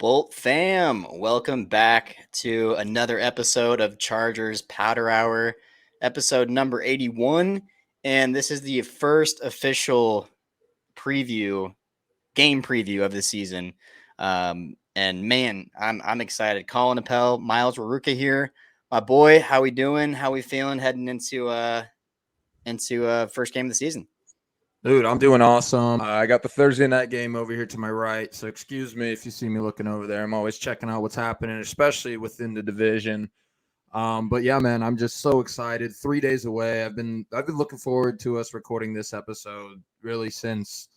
Bolt fam, welcome back to another episode of Chargers Powder Hour, episode number 81. And this is the first official game preview of the season. And man, I'm excited. Colin and Miles Waruka here. My boy, how we doing? How we feeling heading into first game of the season? Dude, I'm doing awesome. I got the Thursday night game over here to my right, so excuse me if you see me looking over there. I'm always checking out what's happening, especially within the division. But yeah, man, I'm just so excited. 3 days away. I've been looking forward to us recording this episode really since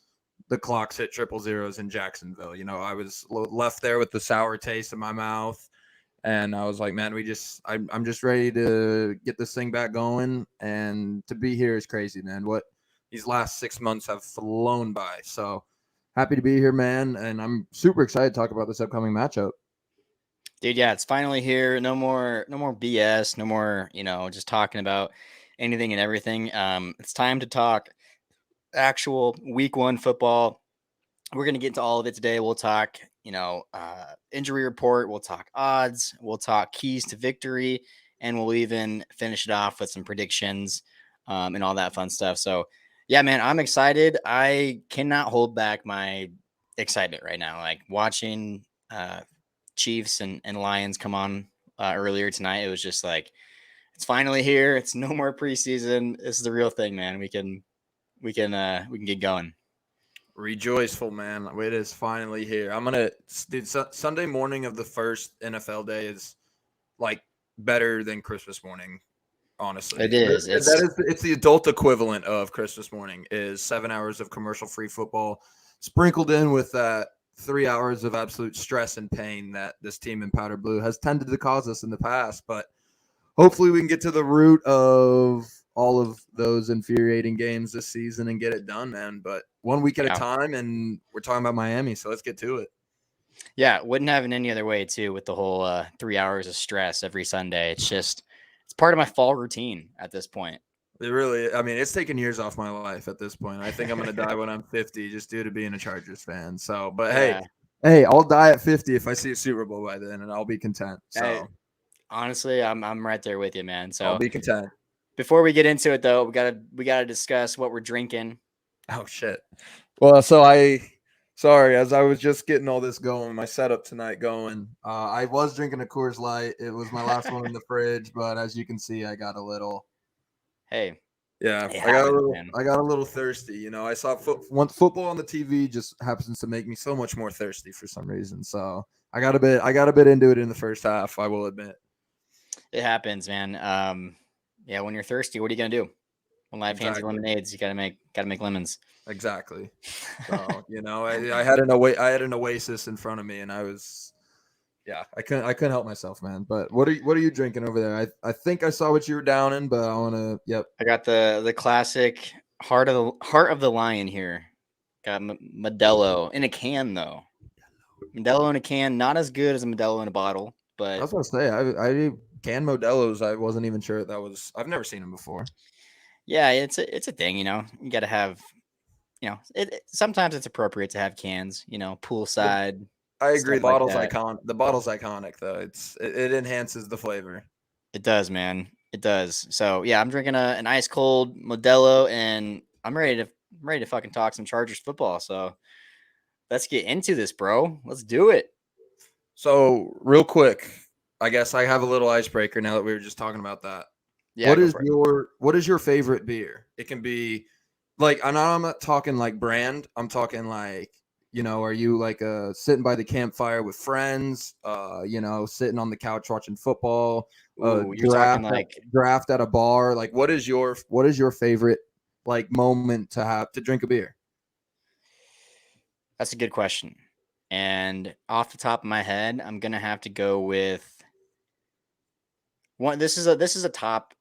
the clocks hit triple zeros in Jacksonville. You know, I was left there with the sour taste in my mouth, and I was like, man, I'm just ready to get this thing back going, and to be here is crazy, man. What these last 6 months have flown by. So happy to be here, man. And I'm super excited to talk about this upcoming matchup. Dude, yeah, it's finally here. No more BS. No more, just talking about anything and everything. It's time to talk actual week one football. We're going to get into all of it today. We'll talk, injury report. We'll talk odds. We'll talk keys to victory. And we'll even finish it off with some predictions and all that fun stuff. So, yeah, man, I'm excited. I cannot hold back my excitement right now. Like watching Chiefs and Lions come on earlier tonight. It was just like, it's finally here. It's no more preseason. This is the real thing, man. We can get going. Rejoiceful, man. It is finally here. Dude, Sunday morning of the first NFL day is like better than Christmas morning. Honestly, It is. It's the adult equivalent of Christmas morning is 7 hours of commercial free football sprinkled in with that 3 hours of absolute stress and pain that this team in powder blue has tended to cause us in the past. But hopefully we can get to the root of all of those infuriating games this season and get it done, man. But 1 week at a time, and we're talking about Miami, so let's get to it. Yeah, wouldn't have it any other way too with the whole 3 hours of stress every Sunday. It's part of my fall routine at this point. It really, I mean, it's taken years off my life at this point. I think I'm going to die when I'm 50 just due to being a Chargers fan. So, but hey, I'll die at 50 if I see a Super Bowl by then, and I'll be content. So, honestly, I'm right there with you, man. So I'll be content. Before we get into it, though, we gotta discuss what we're drinking. Oh shit. Well, sorry, as I was just getting all this going, my setup tonight going. I was drinking a Coors Light. It was my last one in the fridge, but as you can see, I got a little. Hey. Yeah, I got a little thirsty. You know, I saw football on the TV just happens to make me so much more thirsty for some reason. So I got a bit into it in the first half. I will admit. It happens, man. Yeah, when you're thirsty, what are you gonna do? When life hands you lemonades, you gotta make lemons. Exactly. So I had an oasis in front of me, and I was, I couldn't help myself, man. But what are you drinking over there? I think I saw what you were downing, but I want to. Yep. I got the classic heart of the lion here. Got Modelo in a can though. Modelo in a can, not as good as a Modelo in a bottle, but I was gonna say I canned Modelo's. I wasn't even sure that was. I've never seen them before. Yeah, it's a thing. You got to have. Sometimes it's appropriate to have cans. Poolside. I agree. The bottle's iconic though. It enhances the flavor. It does, man. It does. So yeah, I'm drinking an ice cold Modelo, and I'm ready to fucking talk some Chargers football. So let's get into this, bro. Let's do it. So real quick, I guess I have a little icebreaker now that we were just talking about that. Yeah. What is your favorite beer? It can be like, I'm not talking like brand. I'm talking like, are you like sitting by the campfire with friends? Sitting on the couch watching football. You're talking like draft at a bar. Like, what is your favorite like moment to have to drink a beer? That's a good question. And off the top of my head, I'm gonna have to go with one. This is a top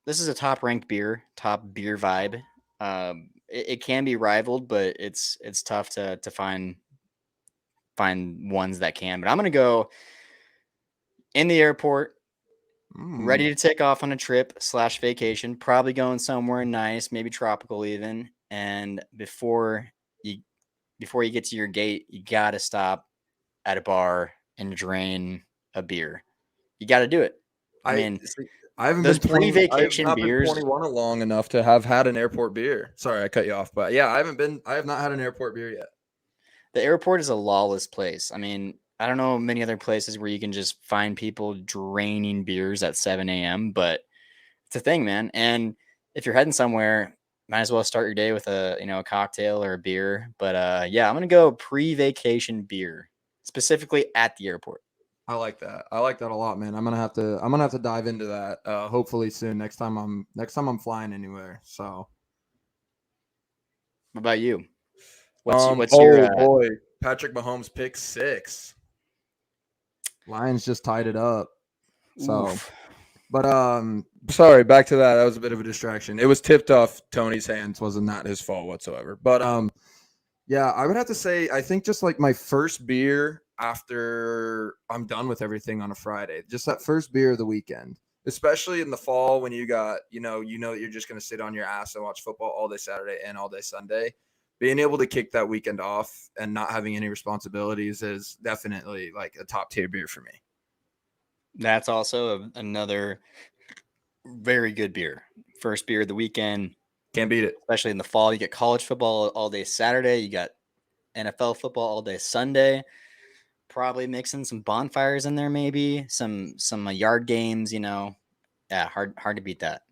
ranked beer, top beer vibe. It can be rivaled, but it's tough to find ones that can. But I'm gonna go in the airport, ready to take off on a trip / vacation, probably going somewhere nice, maybe tropical even. And before you get to your gate, you gotta stop at a bar and drain a beer. You got to do it. I I mean, see, I haven't those been 20. I have pre-vacation not been beers, 21 long enough to have had an airport beer. Sorry, I cut you off, but yeah, I have not had an airport beer yet. the airport is a lawless place. I mean, I don't know many other places where you can just find people draining beers at 7 a.m., but it's a thing, man. And if you're heading somewhere, might as well start your day with a cocktail or a beer. But yeah, I'm gonna go pre-vacation beer, specifically at the airport. I like that. I like that a lot, man. I'm gonna have to dive into that. Hopefully soon. Next time I'm flying anywhere. So, What about you? What's your oh boy, Patrick Mahomes pick six. Lions just tied it up. So, oof? but sorry, back to that. That was a bit of a distraction. It was tipped off Tony's hands. Was not his fault whatsoever. But yeah, I would have to say I think just like my first beer after I'm done with everything on a Friday. Just that first beer of the weekend. Especially in the fall when you know that you're just going to sit on your ass and watch football all day Saturday and all day Sunday. Being able to kick that weekend off and not having any responsibilities is definitely like a top tier beer for me. That's also another very good beer. First beer of the weekend, Can't beat it. especially in the fall. You get college football all day Saturday. You got NFL football all day Sunday. Probably mixing some bonfires in there, maybe some yard games. Yeah, hard to beat that.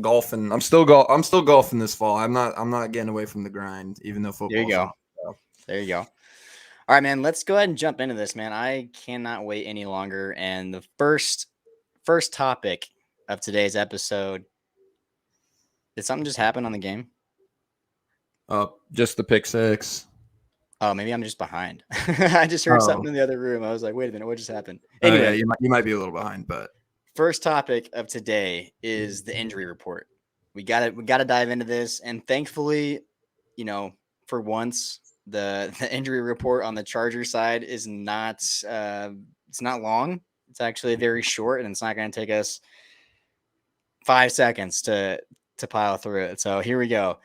Golfing. I'm still golfing this fall. I'm not getting away from the grind, even though There you football's go. on. So. There you go. All right, man. Let's go ahead and jump into this, man. I cannot wait any longer. And the first topic of today's episode. Did something just happen on the game? Just the pick six. Oh, maybe I'm just behind. I just heard something Oh, in the other room. I was like, wait a minute, what just happened? yeah, Anyway, you might be a little behind, but first topic of today is the injury report. We gotta dive into this, and thankfully, for once, the injury report on the Charger side is not it's not long. It's actually very short, and it's not going to take us 5 seconds to pile through it. So here we go.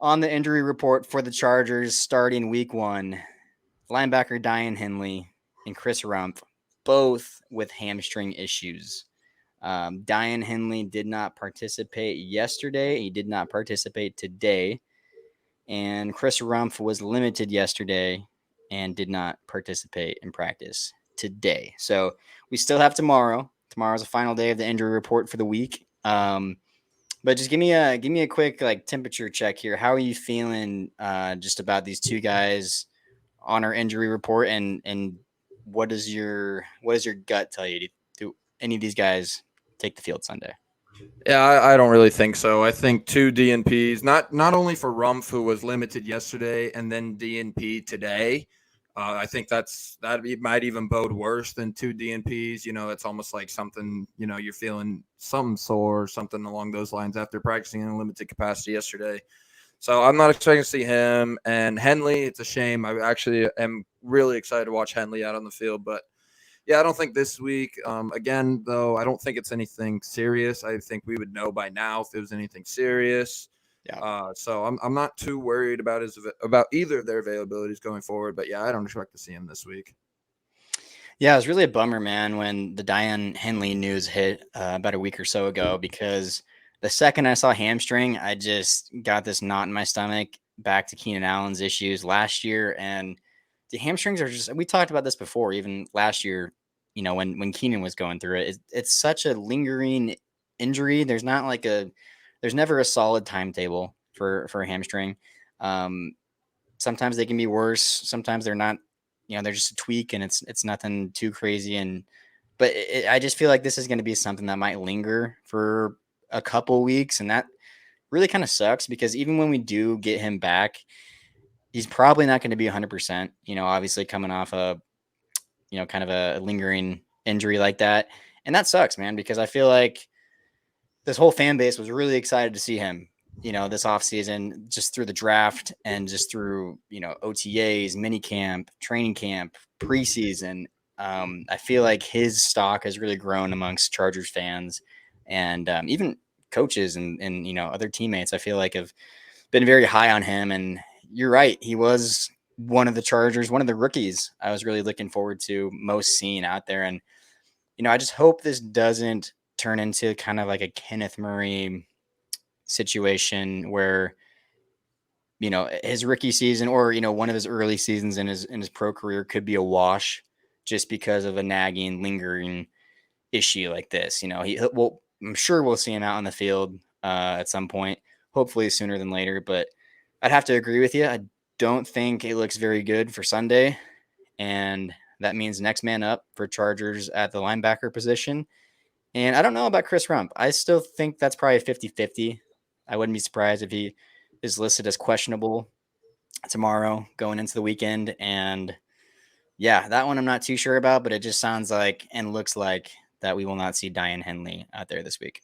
On the injury report for the Chargers starting week one, linebacker Diane Henley and Chris Rumpf, both with hamstring issues. Diane Henley did not participate yesterday. He did not participate today. And Chris Rumpf was limited yesterday and did not participate in practice today. So we still have tomorrow. Tomorrow's the final day of the injury report for the week. But just give me a quick like temperature check here. How are you feeling just about these two guys on our injury report, and what does your gut tell you? Do any of these guys take the field Sunday? yeah, I don't really think so. I think two DNPs, not only for Rumpf, who was limited yesterday, and then DNP today. I think that might even bode worse than two DNPs. It's almost like something, you're feeling some sore, something along those lines after practicing in a limited capacity yesterday. So I'm not expecting to see him. And Henley, it's a shame. I actually am really excited to watch Henley out on the field, but yeah, I don't think this week. Again, though, I don't think it's anything serious. I think we would know by now if it was anything serious. Yeah. So I'm not too worried about either of their availabilities going forward. But yeah, I don't expect to see him this week. Yeah, it was really a bummer, man, when the Diane Henley news hit about a week or so ago, because the second I saw hamstring, I just got this knot in my stomach back to Keenan Allen's issues last year. And the hamstrings are just, we talked about this before, even last year, when Keenan was going through it. It's such a lingering injury. There's never a solid timetable for a hamstring. Um, Sometimes they can be worse. Sometimes they're not. They're just a tweak, and it's nothing too crazy. But I just feel like this is going to be something that might linger for a couple weeks, and that really kind of sucks because even when we do get him back, he's probably not going to be 100%. Obviously coming off kind of a lingering injury like that, and that sucks, man. Because I feel like this whole fan base was really excited to see him, this offseason, just through the draft and just through, OTAs, mini camp, training camp, preseason. I feel like his stock has really grown amongst Chargers fans and even coaches and other teammates. I feel like have been very high on him. And you're right. He was one of the Chargers, one of the rookies I was really looking forward to most seeing out there. And, I just hope this doesn't turn into kind of like a Kenneth Murray situation where, his rookie season or, one of his early seasons in his pro career could be a wash just because of a nagging, lingering issue like this. I'm sure we'll see him out on the field at some point, hopefully sooner than later. But I'd have to agree with you. I don't think it looks very good for Sunday. And that means next man up for Chargers at the linebacker position. And I don't know about Chris Rump. I still think that's probably 50-50. I wouldn't be surprised if he is listed as questionable tomorrow going into the weekend. And yeah, that one I'm not too sure about, but it just sounds like and looks like that we will not see Diane Henley out there this week.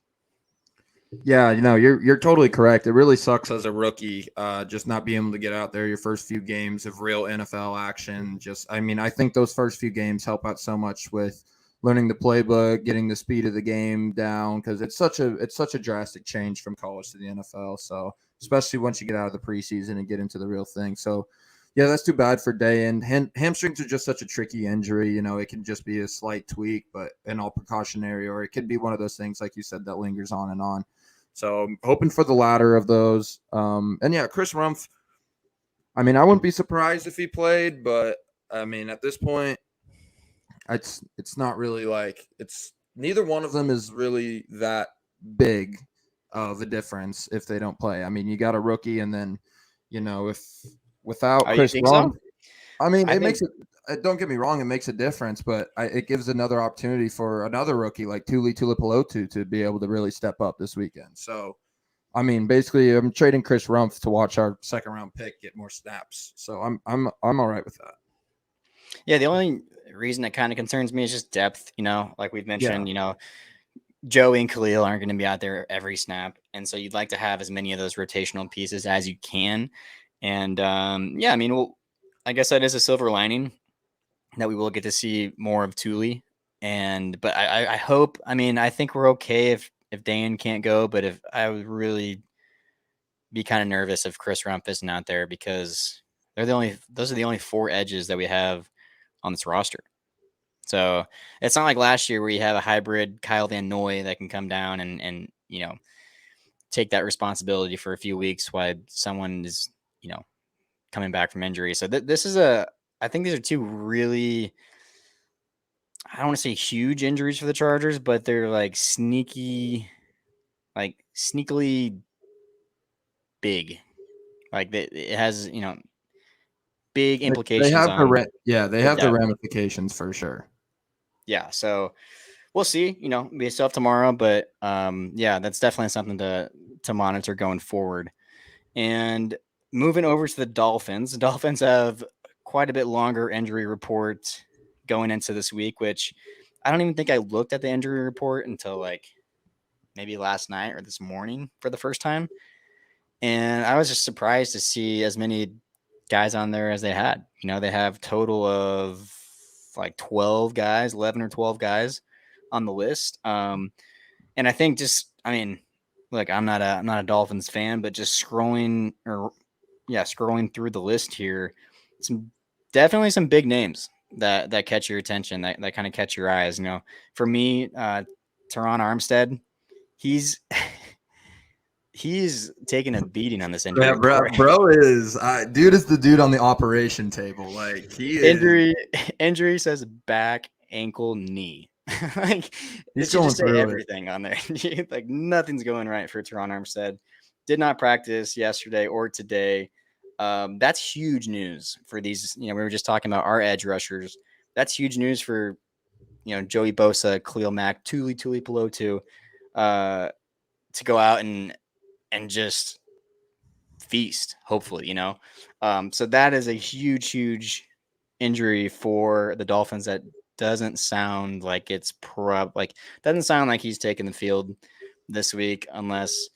Yeah, you're totally correct. It really sucks as a rookie, just not being able to get out there your first few games of real NFL action. I think those first few games help out so much with learning the playbook, getting the speed of the game down, because it's such a drastic change from college to the NFL. So especially once you get out of the preseason and get into the real thing. So yeah, that's too bad for Day. And hamstrings are just such a tricky injury. It can just be a slight tweak, but an all precautionary, or it could be one of those things, like you said, that lingers on and on. So I'm hoping for the latter of those. And yeah, Chris Rumpf, I wouldn't be surprised if he played, but at this point, it's not really like it's neither one of them is really that big of a difference if they don't play. You got a rookie, and then, if without Oh, you Chris think Rumpf, so? I it think makes it. Don't get me wrong; it makes a difference, but it gives another opportunity for another rookie like Tuli Tuipulotu to be able to really step up this weekend. So, basically, I'm trading Chris Rumpf to watch our second round pick get more snaps. So I'm all right with that. Yeah, the only reason that kind of concerns me is just depth. Like we've Yeah, mentioned, Joey and Khalil aren't going to be out there every snap, and so you'd like to have as many of those rotational pieces as you can. And yeah, well, I guess that is a silver lining that we will get to see more of Thule. But I hope. I think we're okay if Dan can't go, but if I would really be kind of nervous if Chris Rumpf isn't out there because those are the only four edges that we have on this roster. So it's not like last year where you have a hybrid Kyle Van Noy that can come down and take that responsibility for a few weeks while someone is coming back from injury. So this is I think these are two really, I don't want to say huge injuries for the Chargers, but they're like sneakily big. Like it has big they implications have on they the have the depth. ramifications for sure. Yeah, so we'll see. Be stuff tomorrow, but yeah, that's definitely something to monitor going forward. And moving over to the Dolphins, the Dolphins have quite a bit longer injury report going into this week, which I don't even think I looked at the injury report until like maybe last night or this morning for the first time. And I was just surprised to see as many guys on there as they had. They have total of like 12 guys, 11 or 12 guys on the list. And I think look, I'm not a Dolphins fan, but just scrolling through the list here, definitely some big names that catch your attention, that kind of catch your eyes. For me, Teron Armstead, he's he's taking a beating on this injury Yeah, report. bro is dude is the dude on the operation table. Like he is, injury says back, ankle, knee. Like he's it should going just say through it. everything on there. Like nothing's going right for Teron Armstead. Did not practice yesterday or today. That's huge news for these. We were just talking about our edge rushers. That's huge news for Joey Bosa, Khalil Mack, Tuli Tuipulotu, to go out and just feast. Hopefully, So that is a huge injury for the Dolphins. That doesn't sound like doesn't sound like he's taking the field this week unless.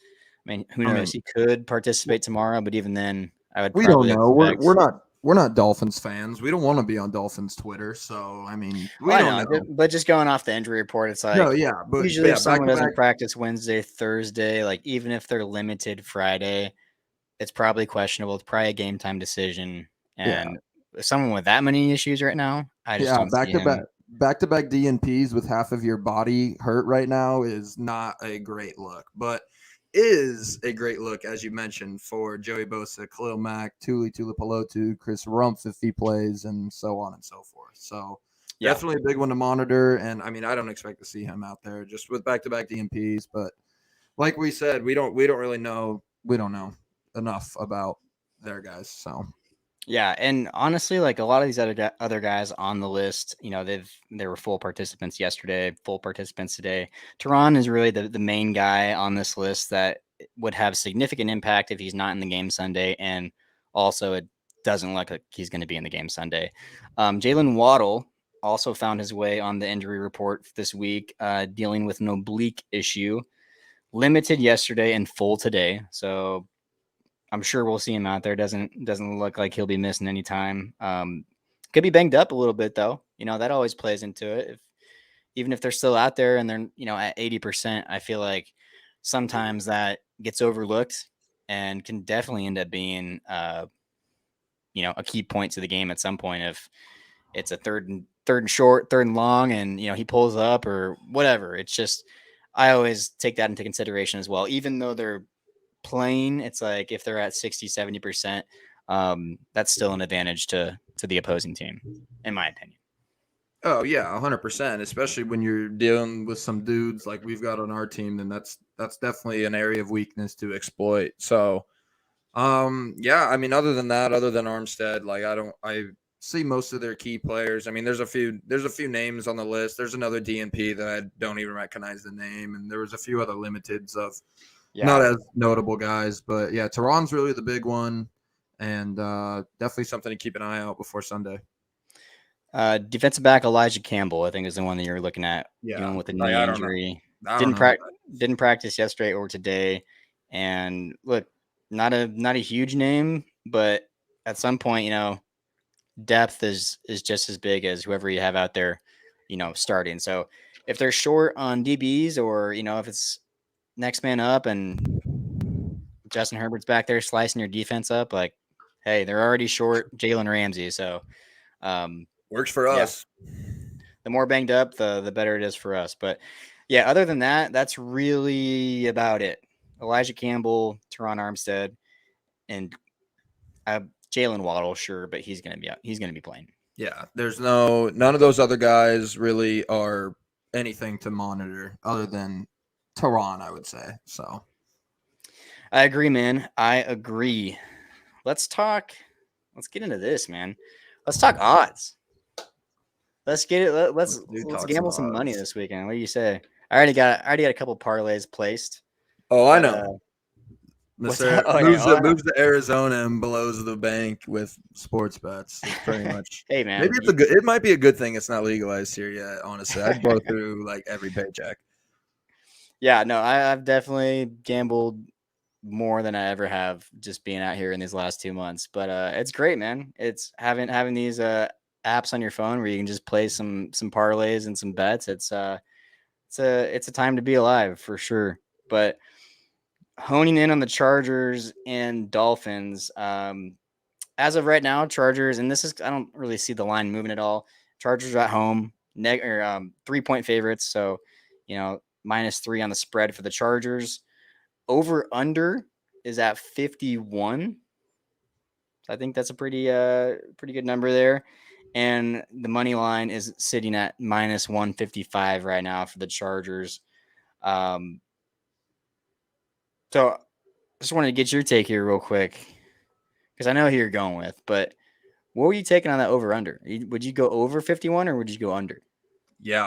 Who I mean, knows? He could participate tomorrow, but even then, I would we don't probably know. expect. We're not Dolphins fans. We don't want to be on Dolphins Twitter. So Oh, we I don't know, know. but just going off the injury report, it's No, like yeah, but usually if yeah, back someone to back. doesn't practice Wednesday, Thursday, like even if they're limited Friday, it's probably questionable. It's probably a game time decision, Yeah, and someone with that many issues right now, I just Yeah, don't see him. back to back DNPs with half of your body hurt right now is not a great look, but is a great look, as you mentioned, for Joey Bosa, Khalil Mack, Tuli Tuipulotu, Chris Rumpf if he plays, and so on and so forth. So Yeah, definitely a big one to monitor. And I mean, I don't expect to see him out there just with back to back DNPs, but like we said, we don't really know. We don't know enough about their guys. So yeah, and honestly, like a lot of these other guys on the list, they were full participants yesterday, full participants today. Tehran is really the main guy on this list that would have significant impact if he's not in the game Sunday, and also it doesn't look like he's going to be in the game Sunday. Jalen Waddle also found his way on the injury report this week, dealing with an oblique issue. Limited yesterday and full today, so I'm sure we'll see him out there. Doesn't look like he'll be missing any time. Could be banged up a little bit though. That always plays into it. Even if they're still out there and they're at 80%, I feel like sometimes that gets overlooked and can definitely end up being a key point to the game at some point if it's a third and short, third and long, and he pulls up or whatever. It's just I always take that into consideration as well, even though they're playing, it's like if they're at 60, 70%, that's still an advantage to the opposing team, in my opinion. oh yeah, 100%. Especially when you're dealing with some dudes like we've got on our team, then that's definitely an area of weakness to exploit. So, yeah, I mean, other than that, other than Armstead, like I see most of their key players. I mean, there's a few names on the list. There's another DNP that I don't even recognize the name, and there was a few other limiteds of not Yeah. as notable guys, but yeah, Tehran's really the big one, and definitely something to keep an eye out before Sunday. Defensive back Elijah Campbell, I think, is the one that you're looking at, Yeah, dealing with a like knee injury. I don't Didn't know who prac that is. didn't practice yesterday or today, and look, not a huge name, but at some point, depth is just as big as whoever you have out there, starting. So if they're short on DBs, or if it's next man up and Justin Herbert's back there slicing your defense up, like, hey, they're already short Jalen Ramsey. So, Works for yeah, us. the more banged up, the better it is for us. But yeah, other than that, that's really about it. Elijah Campbell, Teron Armstead, and uh, Jalen Waddle, sure, but he's gonna be out. He's gonna be playing. Yeah, there's none of those other guys really are anything to monitor other than Tehran, I would say. So I agree, man. I agree. Let's talk. Let's get into this, man. Let's talk odds. Let's get it. let's do Let's talk some gamble some money odds. this weekend. What do you say? I already got a couple parlays placed, Oh, I but know. what's Mister that? Okay. moves All the right. moves to Arizona and blows the bank with sports bets. It's pretty much Hey, maybe man. it's a good. It might be a good thing it's not legalized here yet. Honestly, I'd blow through like every paycheck. Yeah, no, I've definitely gambled more than I ever have just being out here in these last 2 months. But it's great, man. It's having these apps on your phone where you can just play some parlays and some bets. It's a time to be alive for sure. But honing in on the Chargers and Dolphins. As of right now, Chargers, and this is I don't really see the line moving at all. Chargers are at home, 3-point favorites, so -3 on the spread for the Chargers. Over under is at 51. So I think that's a pretty good number there. And the money line is sitting at -155 right now for the Chargers. Um, so I just wanted to get your take here real quick because I know who you're going with, but what were you taking on that over under? Would you go over 51 or would you go under? Yeah,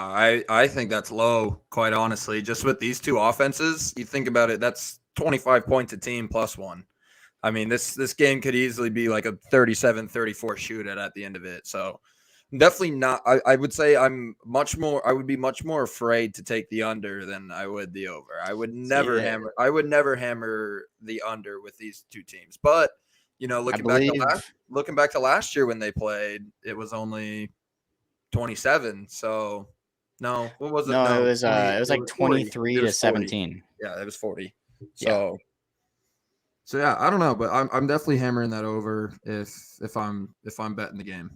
I think that's low, quite honestly. Just with these two offenses, you think about it, that's 25 points a team plus one. I mean, this game could easily be like a 37-34 shootout at the end of it. So definitely not. I would say I would be much more afraid to take the under than I would the over. See, I would never hammer the under with these two teams. But, I believe looking back to last year when they played, it was only 27. So no, what was it? no, No, 20, it was it like was 40. 23 It to was 40. 17. Yeah, it was 40. Yeah. So So yeah, I don't know, but I'm definitely hammering that over if I'm betting the game.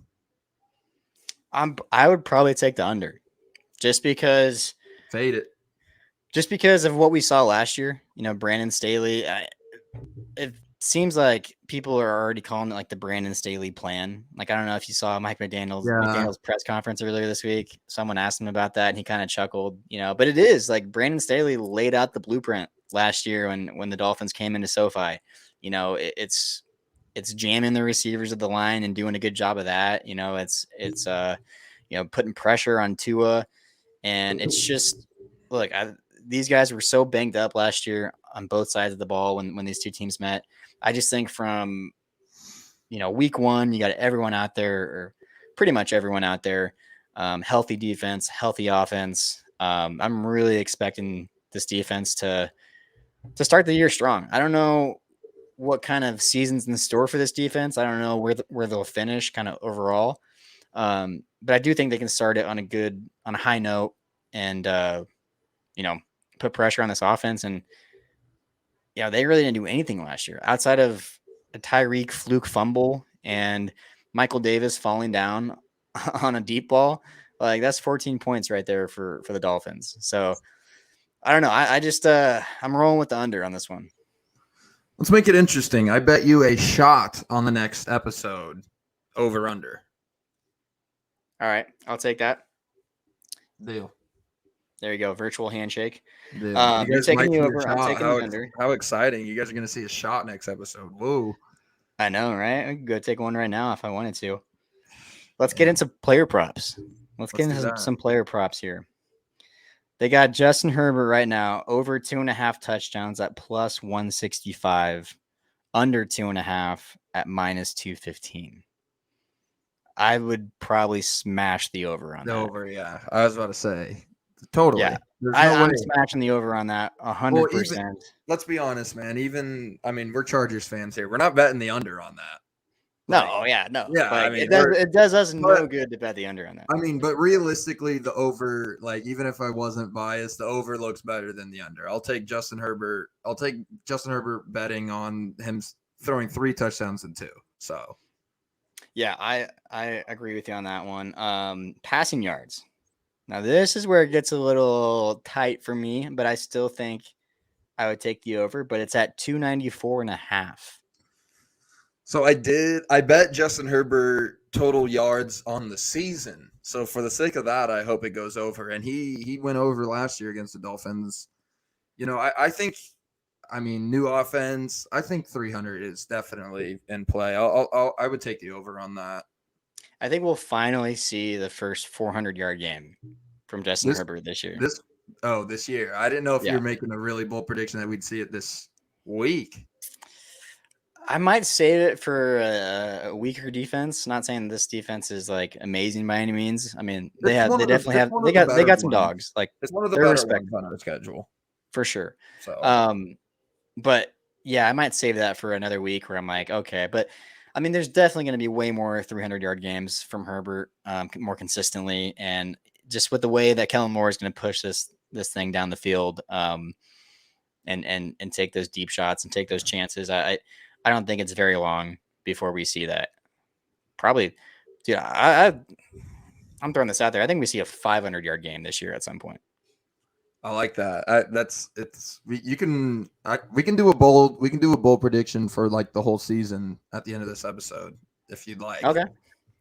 I would probably take the under, just because Fade it. just because of what we saw last year. Brandon Staley. It seems like people are already calling it like the Brandon Staley plan. Like, I don't know if you saw Mike Yeah. McDaniel's press conference earlier this week. Someone asked him about that, and he kind of chuckled. But it is like Brandon Staley laid out the blueprint last year when the Dolphins came into SoFi. It's jamming the receivers of the line and doing a good job of that. It's putting pressure on Tua, and it's just look. These guys were so banged up last year on both sides of the ball when these two teams met. I just think from week one, you got everyone out there, or pretty much everyone out there, healthy defense, healthy offense. I'm really expecting this defense to start the year strong. I don't know what kind of season's in store for this defense. I don't know where they'll finish kind of overall. But I do think they can start it on a high note and you know, put pressure on this offense. And they really didn't do anything last year outside of a Tyreek fluke fumble and Michael Davis falling down on a deep ball. Like, that's 14 points right there for the Dolphins. So I don't know. I just I'm rolling with the under on this one. Let's make it interesting. I bet you a shot on the next episode. Over under. All right, I'll take that. Deal. There you go. Virtual handshake. Deal. You You're guys taking might the see a over. I'm shot. taking the under. How exciting. You guys are gonna see a shot next episode. Whoa. I know, right? I could go take one right now if I wanted to. Let's get Yeah. into player props. Let's get Let's do into that. some player props here. They got Justin Herbert right now over 2.5 touchdowns at plus 165, under 2.5 at minus 215. I would probably smash the over on that. Over, yeah. I was about to say. Totally. Yeah, There's no way. I'm smashing the over on that Well, even 100%. let's be honest, man. Even I mean, we're Chargers fans here. We're not betting the under on that. Like, No, yeah, no. yeah, I Like, mean, it does us but no good to bet the under on that. I mean, but realistically, the over, like, even if I wasn't biased, the over looks better than the under. I'll take Justin Herbert. I'll take Justin Herbert betting on him throwing 3 touchdowns and 2. So, Yeah, I agree with you on that one. Passing yards. Now, this is where it gets a little tight for me, but I still think I would take the over, but it's at 294.5. so I bet Justin Herbert total yards on the season. So for the sake of that, I hope it goes over. And he went over last year against the Dolphins. I think, I mean, new offense. I think 300 is definitely in play. I would take the over on that. I think we'll finally see the first 400-yard game from Justin This Herbert this year. this year. I didn't know if you Yeah. were making a really bold prediction that we'd see it this week. I might save it for a weaker defense. Not saying this defense is like amazing by any means. I mean, they definitely have they got some dogs. Like, It's one of the they're better ones respectable on our schedule. for sure. So But yeah, I might save that for another week where I'm like, okay. But I mean, there's definitely going to be way more 300-yard games from Herbert more consistently. And just with the way that Kellen Moore is going to push this thing down the field and take those deep shots and take those chances, I don't think it's very long before we see that. Probably, dude, I'm throwing this out there. I think we see a 500-yard game this year at some point. I like that. We can do a bold prediction for like the whole season at the end of this episode if you'd like. Okay.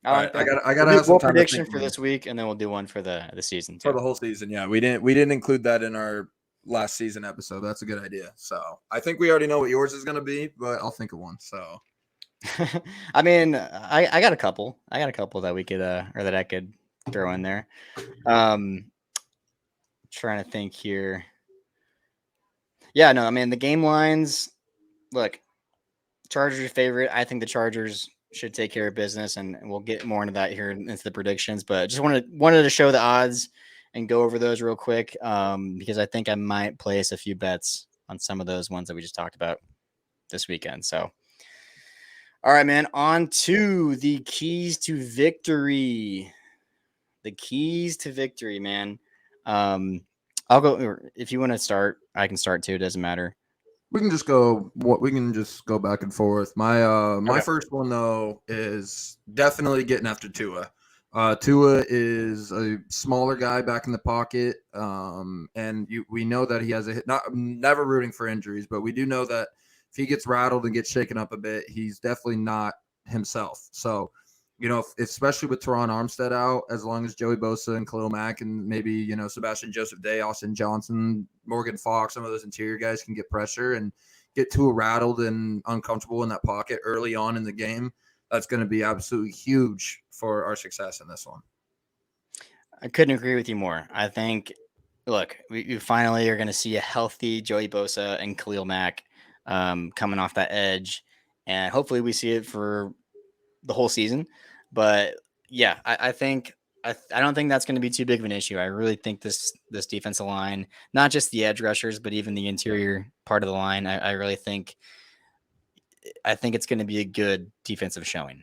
All right, I gotta we'll have some do time prediction to for this week, and then we'll do one for the season too. for the whole season. Yeah, we didn't include that in our last season episode. That's a good idea. So I think we already know what yours is gonna be, but I'll think of one. So I mean, I got a couple. I got a couple that we could or that I could throw in there. Trying to think here. Yeah, no, I mean the game lines. Look, Chargers favorite. I think the Chargers should take care of business, and we'll get more into that here into the predictions. But just wanted to show the odds and go over those real quick because I think I might place a few bets on some of those ones that we just talked about this weekend. So, all right, man, on to the keys to victory. The keys to victory, man. I'll go if you want to start. I can start too. It doesn't matter. We can just go. What we can just go back and forth. My Okay. first one though is definitely getting after Tua. Tua is a smaller guy back in the pocket, and we know that he has a hit. Not never rooting for injuries, but we do know that if he gets rattled and gets shaken up a bit, he's definitely not himself. So, especially with Teron Armstead out, as long as Joey Bosa and Khalil Mack and maybe Sebastian Joseph Day, Austin Johnson, Morgan Fox, some of those interior guys can get pressure and get Tua rattled and uncomfortable in that pocket early on in the game. That's going to be absolutely huge for our success in this one. I couldn't agree with you more. I think, look, we finally are going to see a healthy Joey Bosa and Khalil Mack coming off that edge, and hopefully we see it for the whole season. But yeah, I think I don't think that's going to be too big of an issue. I really think this defensive line, not just the edge rushers, but even the interior part of the line, I really think it's going to be a good defensive showing.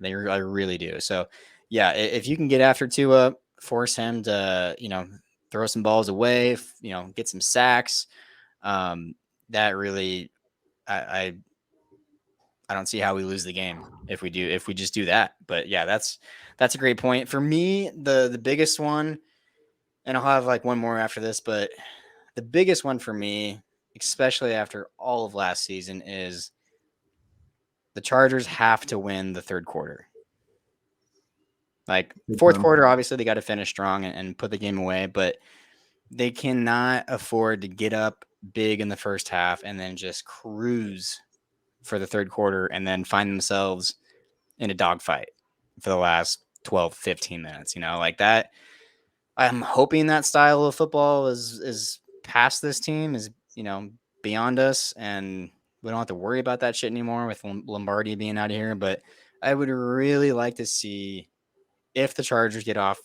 I really do. So, yeah, if you can get after Tua, force him to, throw some balls away, get some sacks. Um, that really, I I don't see how we lose the game if we just do that. But yeah, that's a great point for me. The biggest one, and I'll have like one more after this, but the biggest one for me, especially after all of last season, is the Chargers have to win the third quarter. Like Big fourth time. quarter, obviously they got to finish strong and put the game away, but they cannot afford to get up big in the first half and then just cruise for the third quarter and then find themselves in a dogfight for the last 12, 15 minutes, like that. I'm hoping that style of football is past this team, is, beyond us, and we don't have to worry about that shit anymore with Lombardi being out of here. But I would really like to see if the Chargers get off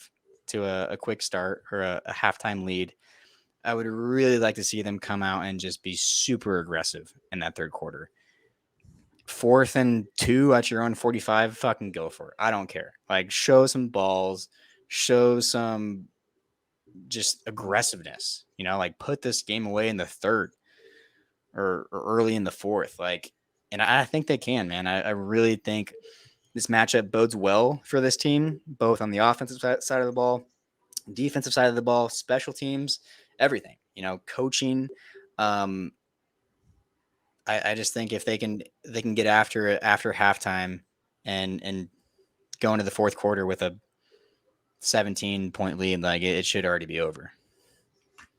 to a quick start or a halftime lead. I would really like to see them come out and just be super aggressive in that third quarter. 4th and 2 at your own 45, fucking go for it. I don't care. Like, show some balls, show some just aggressiveness, like put this game away in the third or early in the fourth. Like, and I think they can, man. I really think this matchup bodes well for this team, both on the offensive side of the ball, defensive side of the ball, special teams, everything, coaching. Um, I just think if they can get after it after halftime and go into the fourth quarter with a 17-point lead, like it should already be over.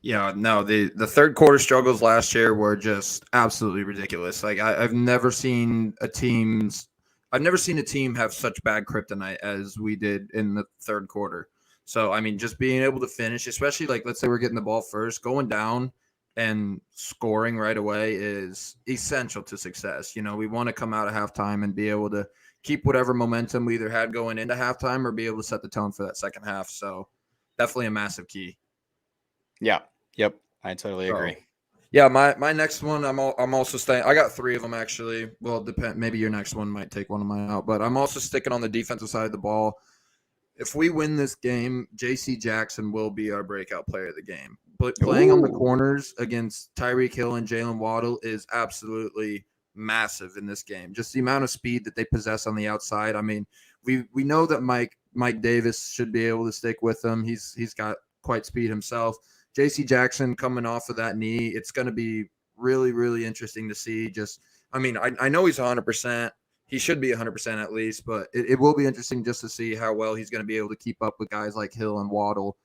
Yeah, no, the third quarter struggles last year were just absolutely ridiculous. Like I've never seen a team have such bad kryptonite as we did in the third quarter. So I mean, just being able to finish, especially like let's say we're getting the ball first, going down and scoring right away is essential to success. We want to come out of halftime and be able to keep whatever momentum we either had going into halftime or be able to set the tone for that second half. So definitely a massive key. Yeah. Yep. I totally So agree. yeah, my next one, I'm also staying. I got three of them actually. Well, depend. Maybe your next one might take one of mine out, but I'm also sticking on the defensive side of the ball. If we win this game, J.C. Jackson will be our breakout player of the game. But playing on the Ooh. corners against Tyreek Hill and Jalen Waddle is absolutely massive in this game. Just the amount of speed that they possess on the outside. I mean, we know that Mike Davis should be able to stick with them. He's got quite speed himself. J.C. Jackson coming off of that knee, it's going to be really, really interesting to see. I know he's 100%. He should be 100% at least, but it will be interesting just to see how well he's going to be able to keep up with guys like Hill and Waddle,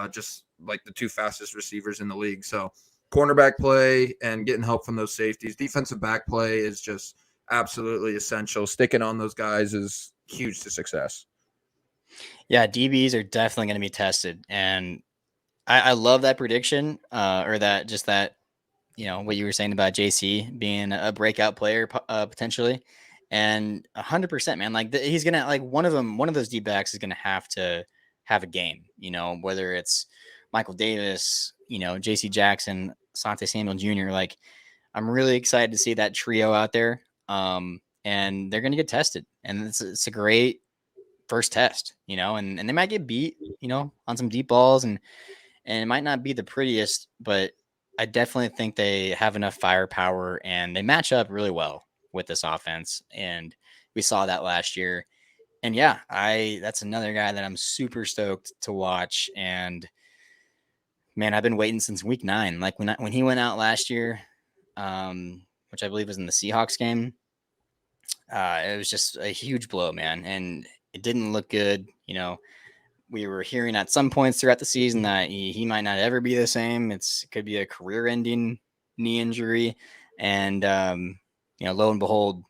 just like the two fastest receivers in the league. So cornerback play and getting help from those safeties. Defensive back play is just absolutely essential. Sticking on those guys is huge to success. Yeah, DBs are definitely going to be tested, and I love that prediction, or that what you were saying about JC being a breakout player potentially, and 100%, man. Like he's gonna like one of those D backs is gonna have to have a game. Whether it's Michael Davis, JC Jackson, Sante Samuel Jr. Like I'm really excited to see that trio out there. And they're gonna get tested, and it's a great first test, and they might get beat, on some deep balls, and it might not be the prettiest, but I definitely think they have enough firepower and they match up really well with this offense. And we saw that last year. And yeah, I that's another guy that I'm super stoked to watch. And man, I've been waiting since week 9. Like when he went out last year, which I believe was in the Seahawks game, it was just a huge blow, man. And it didn't look good. We were hearing at some points throughout the season that he might not ever be the same. It could be a career-ending knee injury, and lo and behold,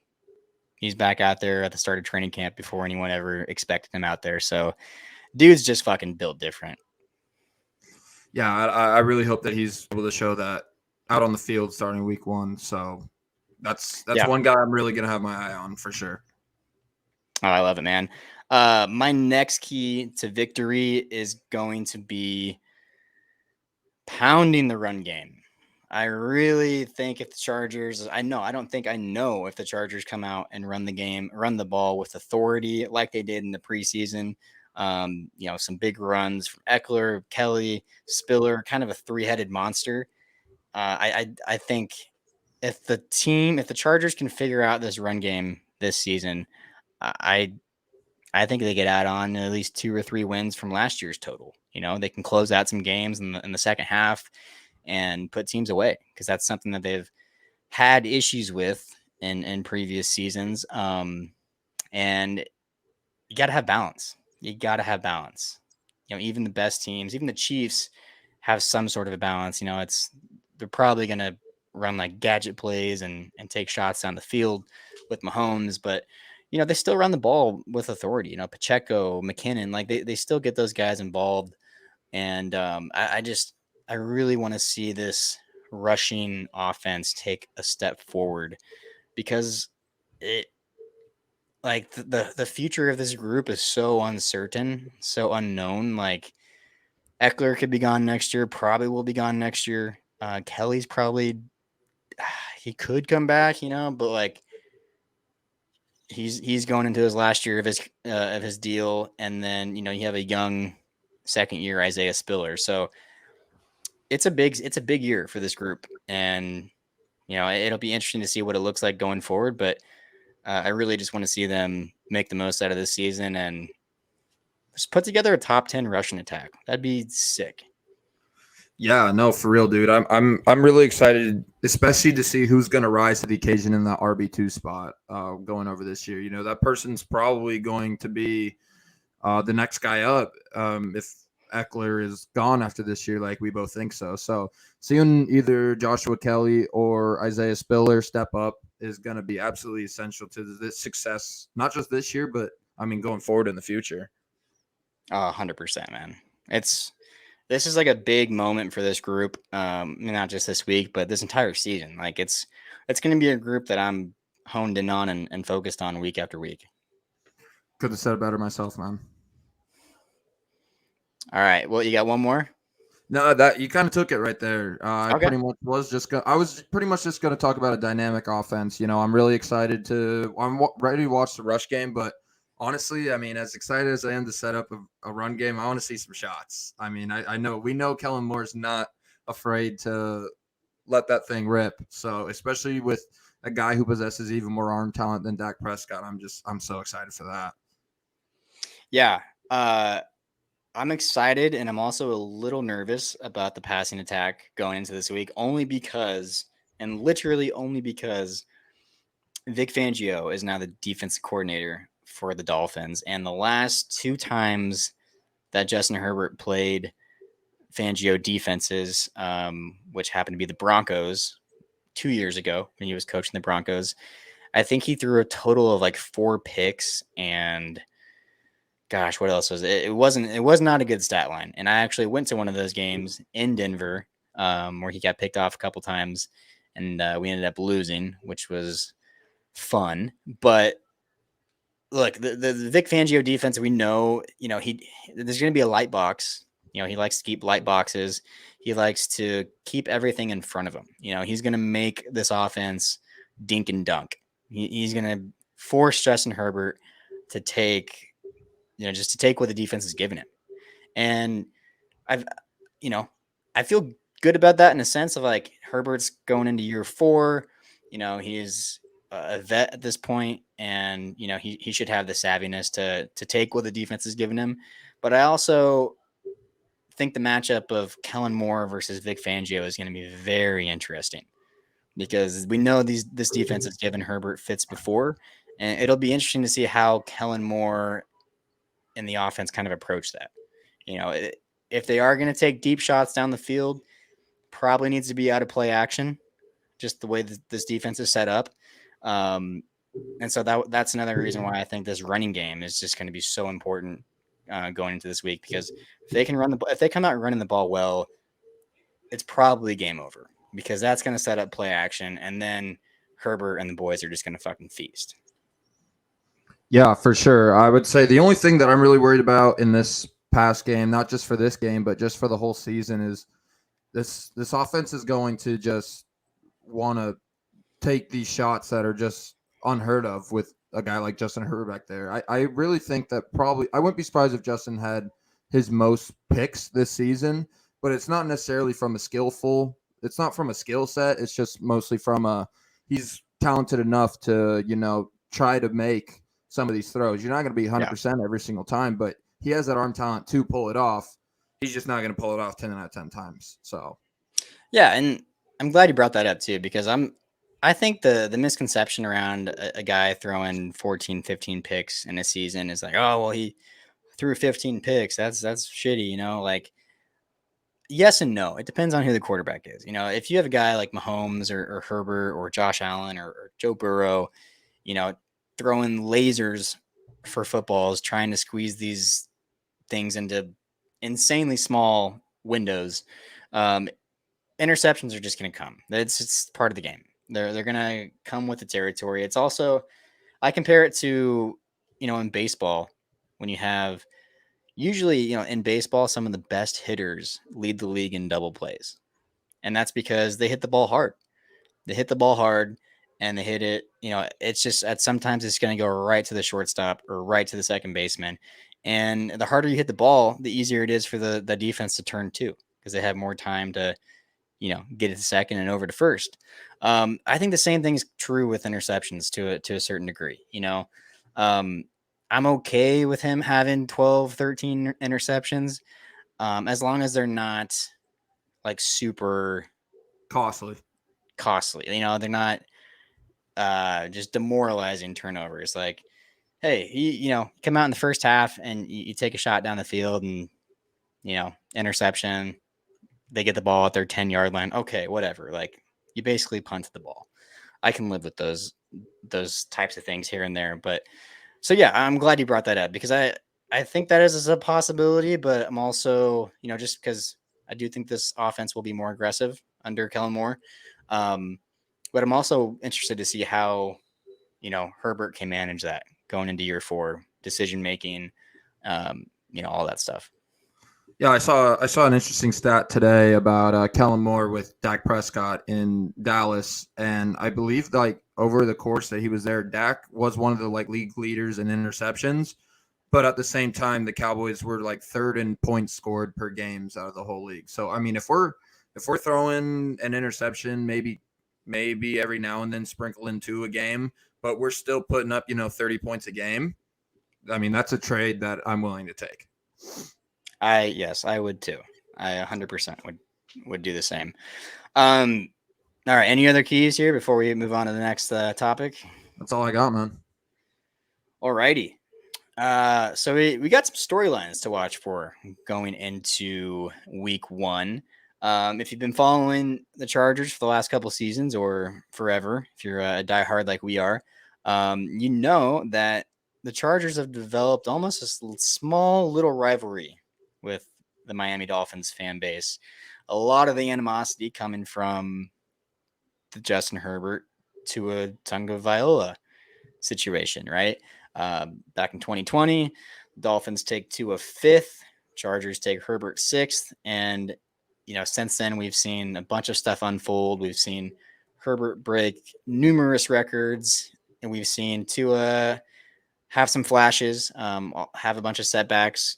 he's back out there at the start of training camp before anyone ever expected him out there. So, dude's just fucking built different. Yeah, I really hope that he's able to show that out on the field starting week 1. So that's Yeah, one guy I'm really gonna have my eye on for sure. oh, I love it, man. My next key to victory is going to be pounding the run game. I really think if the Chargers, I don't think I know if the Chargers come out and run the ball with authority like they did in the preseason. Some big runs from Eckler, Kelly, Spiller, kind of a 3-headed monster. I think if the Chargers can figure out this run game this season, I I think they get out on at least 2 or 3 wins from last year's total. They can close out some games in the second half and put teams away because that's something that they've had issues with in previous seasons. And you got to have balance. You got to have balance. Even the best teams, even the Chiefs, have some sort of a balance. They're probably going to run like gadget plays and take shots down the field with Mahomes, but they still run the ball with authority. Pacheco, McKinnon, like they still get those guys involved. And I really want to see this rushing offense take a step forward because it like the future of this group is so uncertain, so unknown. Like Eckler could be gone next year, probably will be gone next year. Kelly's probably he could come back, but like he's going into his last year of his deal, and then you have a young second year Isaiah Spiller, so it's a big year for this group, and it'll be interesting to see what it looks like going forward. But I really just want to see them make the most out of this season and just put together a top 10 rushing attack. That'd be sick. Yeah, no, for real, dude. I'm really excited, especially to see who's going to rise to the occasion in that RB2 spot going over this year. That person's probably going to be the next guy up if Eckler is gone after this year, like we both think so. So seeing either Joshua Kelly or Isaiah Spiller step up is going to be absolutely essential to this success, not just this year, but going forward in the future. 100%, man. This is like a big moment for this group. Not just this week, but this entire season. Like it's going to be a group that I'm honed in on and focused on week after week. Could have said it better myself, man. All right. Well, you got one more? No, that you kind of took it right there. I Okay. pretty much I was pretty much just going to talk about a dynamic offense. I'm really excited I'm ready to watch the rush game, but honestly, as excited as I am to set up a run game, I want to see some shots. I know we know Kellen Moore's not afraid to let that thing rip. So especially with a guy who possesses even more arm talent than Dak Prescott, I'm so excited for that. Yeah. I'm excited, and I'm also a little nervous about the passing attack going into this week, literally only because Vic Fangio is now the defensive coordinator for the Dolphins. And the last 2 times that Justin Herbert played Fangio defenses, which happened to be the Broncos 2 years ago when he was coaching the Broncos, I think he threw a total of like 4 picks and gosh, what else was it? It was not a good stat line. And I actually went to one of those games in Denver where he got picked off a couple times and we ended up losing, which was fun. But look, the Vic Fangio defense, we know, there's going to be a light box. He likes to keep light boxes. He likes to keep everything in front of him. He's going to make this offense dink and dunk. He's going to force Justin Herbert to take, just to take what the defense is giving him. And I've, I feel good about that in a sense of like Herbert's going into year 4. He's a vet at this point, and he should have the savviness to take what the defense has given him. But I also think the matchup of Kellen Moore versus Vic Fangio is going to be very interesting because we know this defense has given Herbert fits before, and it'll be interesting to see how Kellen Moore and the offense kind of approach that. If they are going to take deep shots down the field, probably needs to be out of play action, just the way that this defense is set up. And so that's another reason why I think this running game is just going to be so important going into this week, because if they come out running the ball well, it's probably game over, because that's going to set up play action, and then Herbert and the boys are just going to fucking feast. Yeah, for sure. I would say the only thing that I'm really worried about in this past game, not just for this game, but just for the whole season, is this offense is going to just want to take these shots that are just unheard of with a guy like Justin Herbert back there. I really think that probably I wouldn't be surprised if Justin had his most picks this season, but it's not necessarily from it's not from a skill set. It's just mostly from he's talented enough to, try to make some of these throws. You're not going to be 100% every single time, but he has that arm talent to pull it off. He's just not going to pull it off 10 out of 10 times. So, yeah, and I'm glad you brought that up too, because I think the misconception around a guy throwing 14, 15 picks in a season is like, oh, well, he threw 15 picks. That's shitty, like, yes and no. It depends on who the quarterback is. If you have a guy like Mahomes or Herbert or Josh Allen or Joe Burrow, throwing lasers for footballs, trying to squeeze these things into insanely small windows, interceptions are just going to come. It's part of the game. They're going to come with the territory. It's also, I compare it to, in baseball, when you have usually, in baseball, some of the best hitters lead the league in double plays. And that's because they hit the ball hard. They hit the ball hard and they hit it. It's just sometimes it's going to go right to the shortstop or right to the second baseman. And the harder you hit the ball, the easier it is for the defense to turn too, because they have more time to, get it to second and over to first. I think the same thing is true with interceptions to a certain degree. I'm okay with him having 12, 13 interceptions, as long as they're not like super costly. They're not just demoralizing turnovers. Like, hey, come out in the first half and you take a shot down the field and, interception. They get the ball at their 10-yard line. Okay, whatever. Like, you basically punted the ball. I can live with those types of things here and there. But so yeah, I'm glad you brought that up, because I think that is a possibility, but I'm also, just because I do think this offense will be more aggressive under Kellen Moore. But I'm also interested to see how, Herbert can manage that going into year 4, decision making, all that stuff. Yeah, I saw an interesting stat today about Kellen Moore with Dak Prescott in Dallas, and I believe like over the course that he was there, Dak was one of the like league leaders in interceptions, but at the same time, the Cowboys were like third in points scored per games out of the whole league. So I mean, if we're throwing an interception, maybe every now and then sprinkle into a game, but we're still putting up 30 points a game. I mean, that's a trade that I'm willing to take. Yes, I would too. I 100% would do the same. All right. Any other keys here before we move on to the next topic? That's all I got, man. All righty. So we got some storylines to watch for going into week 1. If you've been following the Chargers for the last couple seasons or forever, if you're a diehard like we are, you know that the Chargers have developed almost a small little rivalry with the Miami Dolphins fan base. A lot of the animosity coming from the Justin Herbert to a Tunga Viola situation, right? Back in 2020, Dolphins take Tua 5th, Chargers take Herbert 6th, and since then we've seen a bunch of stuff unfold. We've seen Herbert break numerous records, and we've seen Tua have some flashes, have a bunch of setbacks,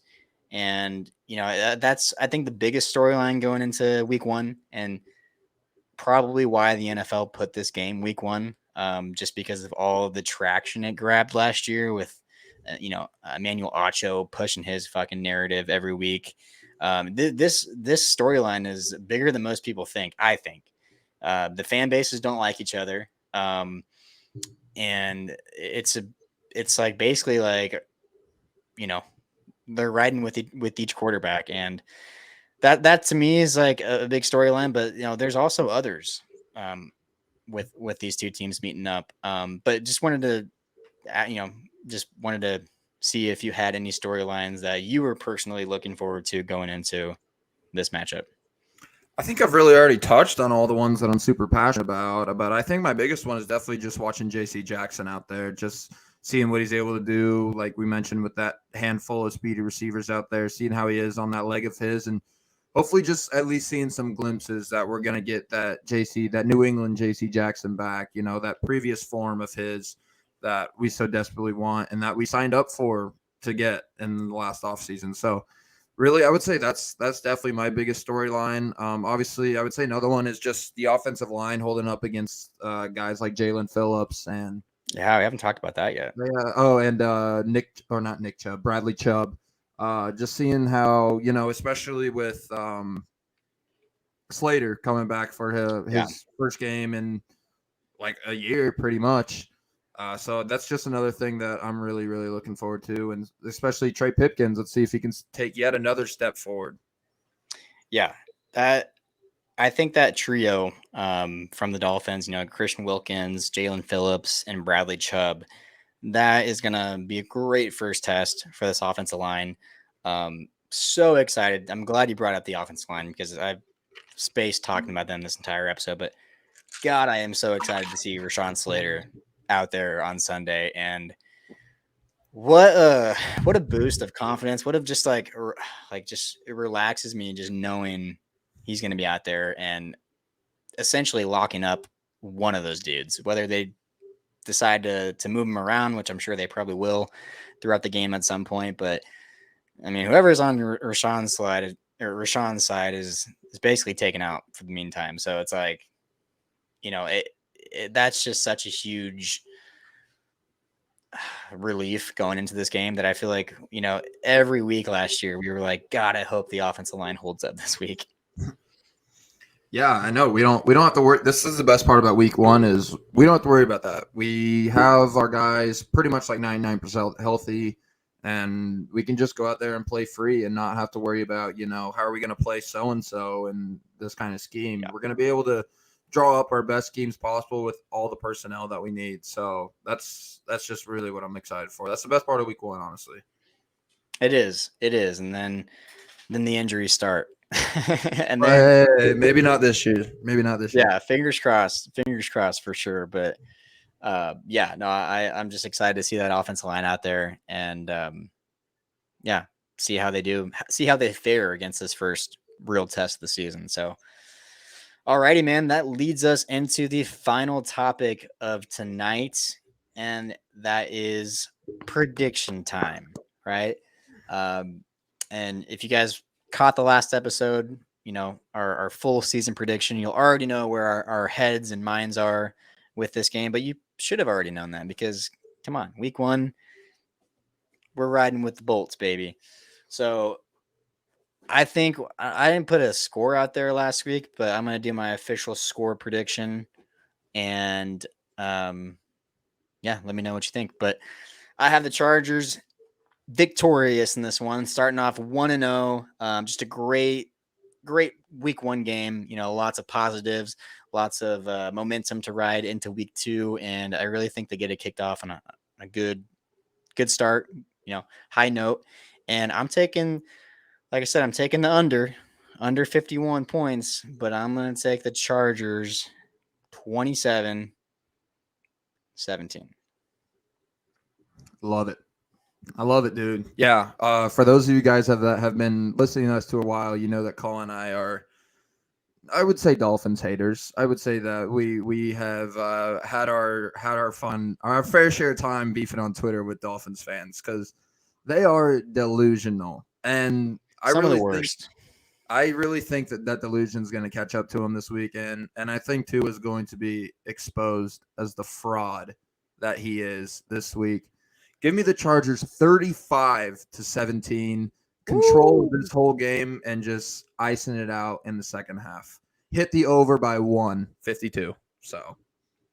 And, that's, I think, the biggest storyline going into week one, and probably why the NFL put this game week one, just because of all of the traction it grabbed last year with, Emmanuel Acho pushing his fucking narrative every week. This storyline is bigger than most people think. I think the fan bases don't like each other, and it's like basically like, you know they're riding with each quarterback, and that to me is like a big storyline. But there's also others, um, with these two teams meeting up. But just wanted to, just wanted to see if you had any storylines that you were personally looking forward to going into this matchup. I think I've really already touched on all the ones that I'm super passionate about. But I think my biggest one is definitely just watching JC Jackson out there, just seeing what he's able to do. Like we mentioned, with that handful of speedy receivers out there, seeing how he is on that leg of his, and hopefully just at least seeing some glimpses that we're going to get that New England JC Jackson back, that previous form of his that we so desperately want and that we signed up for to get in the last offseason. So really, I would say that's definitely my biggest storyline. Obviously, I would say another one is just the offensive line holding up against guys like Jalen Phillips and Yeah, we haven't talked about that yet. and not Nick Chubb, Bradley Chubb. Just seeing how, especially with Slater coming back for Yeah. his first game in like a year, pretty much. So that's just another thing that I'm really, really looking forward to, and especially Trey Pipkins. Let's see if he can take yet another step forward. Yeah, that I think that trio, from the Dolphins, Christian Wilkins, Jalen Phillips, and Bradley Chubb, that is going to be a great first test for this offensive line. So excited. I'm glad you brought up the offensive line because I've spaced talking about them this entire episode. But God, I am so excited to see Rashawn Slater out there on Sunday. And what a boost of confidence. What if just like just it relaxes me just knowing he's going to be out there and essentially locking up one of those dudes, whether they decide to move him around, which I'm sure they probably will throughout the game at some point. But I mean, whoever's on Rashawn's side is basically taken out for the meantime. So it's like, that's just such a huge relief going into this game that I feel like, every week last year we were like, God, I hope the offensive line holds up this week. Yeah, I know. We don't have to worry. This is the best part about week one is we don't have to worry about that. We have our guys pretty much like 99% healthy, and we can just go out there and play free and not have to worry about, how are we going to play so-and-so and this kind of scheme. Yeah. We're going to be able to draw up our best schemes possible with all the personnel that we need. So that's just really what I'm excited for. That's the best part of week one, honestly. It is. And then the injuries start. And then Hey, maybe not this year. yeah, fingers crossed for sure. But yeah, no, I'm just excited to see that offensive line out there and yeah, see how they fare against this first real test of the season. So alrighty, man, that leads us into the final topic of tonight, and that is prediction time, right? Um, and if you guys caught the last episode, our full season prediction, you'll already know where our heads and minds are with this game, but you should have already known that because, come on, week one, we're riding with the Bolts, baby. So I think I didn't put a score out there last week, but I'm going to do my official score prediction. And yeah, let me know what you think. But I have the Chargers victorious in this one, starting off 1-0. Just a great week one game. Lots of positives, lots of momentum to ride into week two. And I really think they get it kicked off on a good start, high note. And I'm taking, like I said, I'm taking the under 51 points, but I'm going to take the Chargers 27-17. Love it. I love it, dude. Yeah. For those of you guys that have been listening to us to a while, you know that Colin and I are, I would say, Dolphins haters. I would say that we have had our fun, fair share of time beefing on Twitter with Dolphins fans because they are delusional And Some of the worst. I really think that delusion is going to catch up to him this weekend, and I think Tua is going to be exposed as the fraud that he is this week. Give me the Chargers 35-17, control Woo! this whole game and just icing it out in the second half. Hit the over by 152. So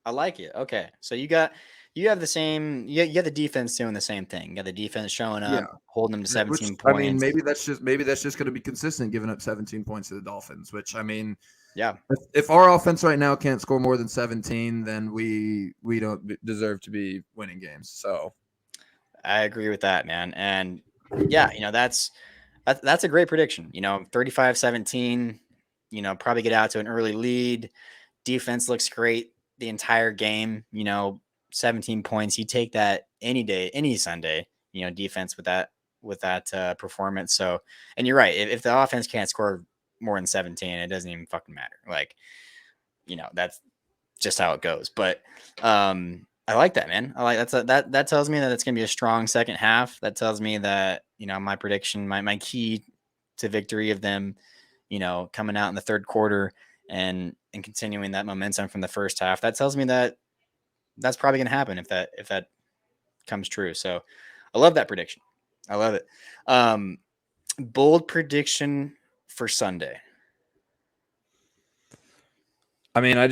I like it. Okay. So you have the same you have the defense doing the same thing. You got the defense showing yeah, up, holding them to which 17 I mean, points. maybe that's just going to be consistent, giving up 17 points to the Dolphins. Which I mean, Yeah. if our offense right now can't score more than 17, then we don't deserve to be winning games. So I agree with that, man. And yeah, that's a great prediction. 35-17, probably get out to an early lead. Defense looks great the entire game, 17 points. You take that any day, any Sunday, defense with that performance. So, and you're right. If the offense can't score more than 17, it doesn't even fucking matter. Like, that's just how it goes. But I like that, man. I like that tells me that it's gonna be a strong second half. That tells me that my prediction, my key to victory of them, coming out in the third quarter and continuing that momentum from the first half. That tells me that that's probably gonna happen if that comes true. So I love that prediction. I love it. Bold prediction for Sunday. I mean, I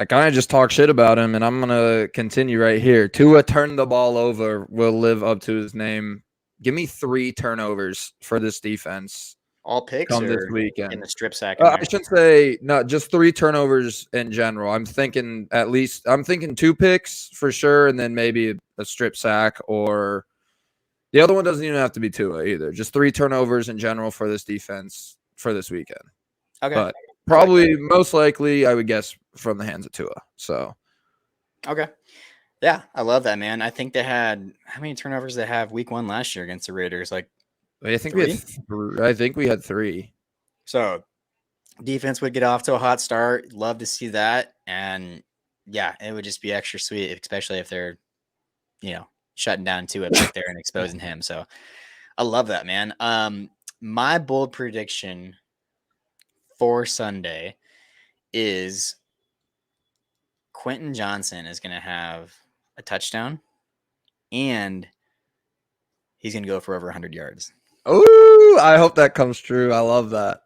kind of just talk shit about him, and I'm gonna continue right here. Tua turned the ball over, will live up to his name. Give me 3 turnovers for this defense All picks come this or in weekend. the strip sack in I there. should say not just 3 turnovers in general. I'm thinking 2 picks for sure, and then maybe a strip sack, or the other one doesn't even have to be Tua either. Just 3 turnovers in general for this defense for this weekend. Okay. But I like that. probably most likely, I would guess from the hands of Tua. So Okay. Yeah, I love that, man. I think they had how many turnovers they have week 1 last year against the Raiders? Like I think we had 3. I think we had 3. So defense would get off to a hot start. Love to see that. And yeah, it would just be extra sweet, especially if they're, shutting down Tua back there and exposing him. So I love that, man. My bold prediction for Sunday is Quentin Johnson is going to have a touchdown and he's going to go for over 100 yards. Oh, I hope that comes true. I love that.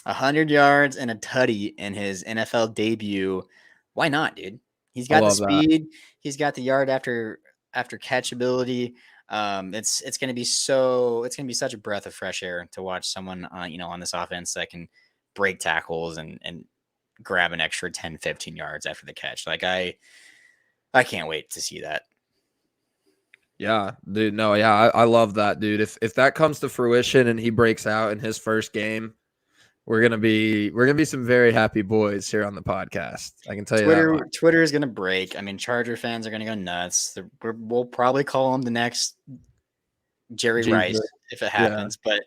100 yards and a tutty in his NFL debut. Why not, dude? He's I got the love that. speed. He's got the yard after catch ability. It's going to be such a breath of fresh air to watch someone on this offense that can break tackles and grab an extra 10, 15 yards after the catch. Like I can't wait to see that. Yeah, dude. No, yeah, I love that, dude. If that comes to fruition and he breaks out in his first game, we're gonna be some very happy boys here on the podcast. I can tell you that much. Twitter is going to break. I mean, Charger fans are going to go nuts. We'll probably call him the next Jerry Rice Jesus. if it Yeah. happens, but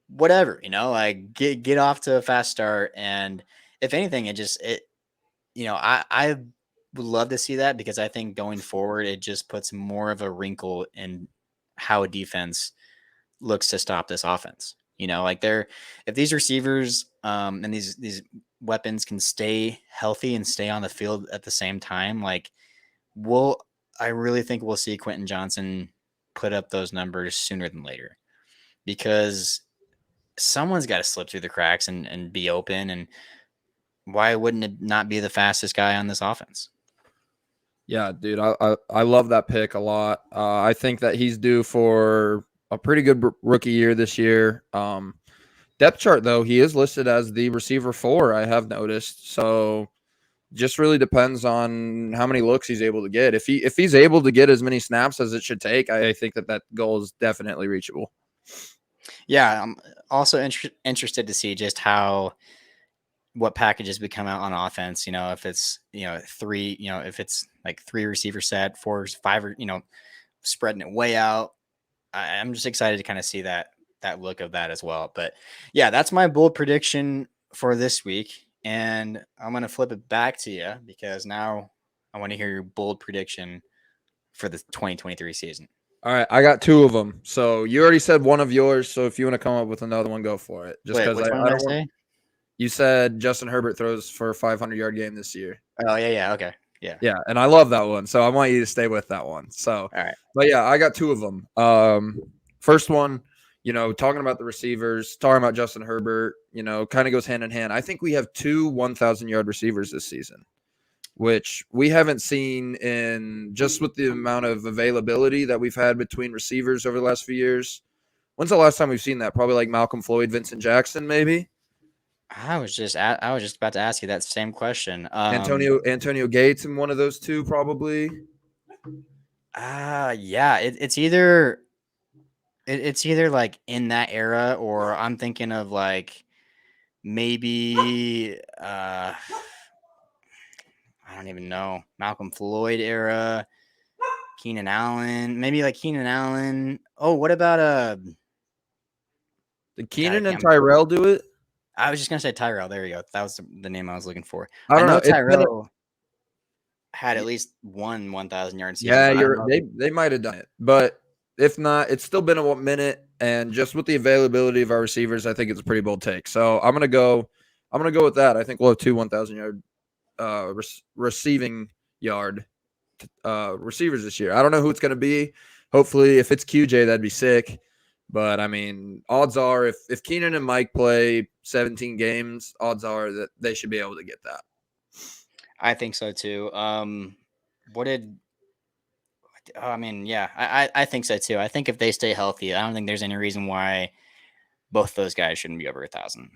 whatever, like get off to a fast start. And if anything, I would love to see that because I think going forward, it just puts more of a wrinkle in how a defense looks to stop this offense. Like if these receivers and these weapons can stay healthy and stay on the field at the same time, like I really think we'll see Quentin Johnson put up those numbers sooner than later because someone's got to slip through the cracks and be open. And why wouldn't it not be the fastest guy on this offense? Yeah, dude. I love that pick a lot. I think that he's due for a pretty good rookie year this year. Depth chart though, he is listed as the receiver 4. I have noticed. So just really depends on how many looks he's able to get. If he's able to get as many snaps as it should take, I think that goal is definitely reachable. Yeah, I'm also interested to see just what packages would come out on offense. If it's 3, if it's like 3 receiver set, 4, 5, or spreading it way out. I'm just excited to kind of see that look of that as well. But yeah, that's my bold prediction for this week. And I'm going to flip it back to you because now I want to hear your bold prediction for the 2023 season. All right, I got two of them. So you already said one of yours. So if you want to come up with another one, go for it. Just Wait, because which one I did I don't want. say? You said Justin Herbert throws for a 500-yard game this year. Oh yeah, okay, yeah. Yeah, and I love that one. So I want you to stay with that one. So, All right. but yeah, I got two of them. First one, talking about the receivers, talking about Justin Herbert, kind of goes hand in hand. I think we have two 1,000-yard receivers this season, which we haven't seen in just with the amount of availability that we've had between receivers over the last few years. When's the last time we've seen that? Probably like Malcolm Floyd, Vincent Jackson, maybe. I was just about to ask you that same question. Antonio Gates in one of those two, probably. Yeah, it's either like in that era, or I'm thinking of like maybe I don't even know, Malcolm Floyd era, Keenan Allen, maybe like Keenan Allen. Oh, what about Did God, I Keenan and can't. Tyrell do it? I was just gonna say Tyrell. There you go. That was the name I was looking for. I I don't know. know It's been Tyrell had at least one 1,000 yard season, yeah, but I don't know. they might have done it, but if not, it's still been a minute. And just with the availability of our receivers, I think it's a pretty bold take. So I'm gonna go with that. I think we'll have two 1,000-yard receiving yard receivers this year. I don't know who it's gonna be. Hopefully, if it's QJ, that'd be sick. But I mean, odds are if Keenan and Mike play 17 games, odds are that they should be able to get that. I think so too. What did I mean? Yeah, I think so too. I think if they stay healthy, I don't think there's any reason why both those guys shouldn't be over 1,000.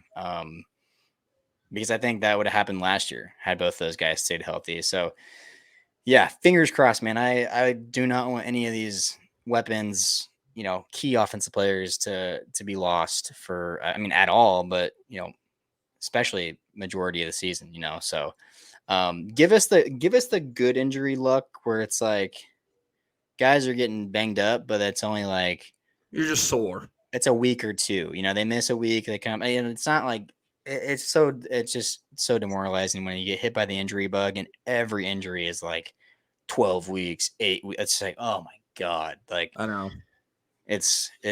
Because I think that would have happened last year had both those guys stayed healthy. So yeah, fingers crossed, man. I do not want any of these weapons, key offensive players to be lost for, I mean, at all, but especially majority of the season. So give us the good injury luck where it's like guys are getting banged up, but it's only like You're just sore. it's a week or two. They miss a week, they come, and it's not like it's just so demoralizing when you get hit by the injury bug, and every injury is like 12 weeks, 8 weeks. It's like, oh my God, like I know. it